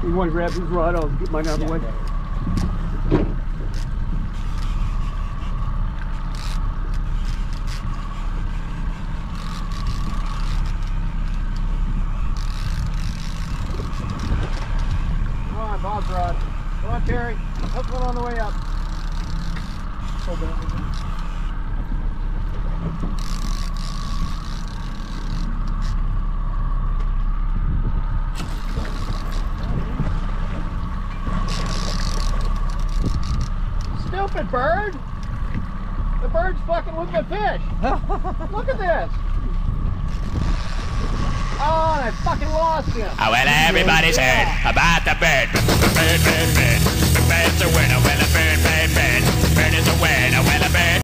You want to grab his rod? I'll get mine out of the way. Come on, Bob's rod. Come on, Terry. Hook one on the way up. Hold that. Stupid bird! The bird's fucking with my fish! Look at this! Oh, and I fucking lost him! Oh, well, everybody's heard about the bird. Bird, bird, bird. The bird's a winner. Well, a bird, bird, bird. Bird is a winner. Well, a bird.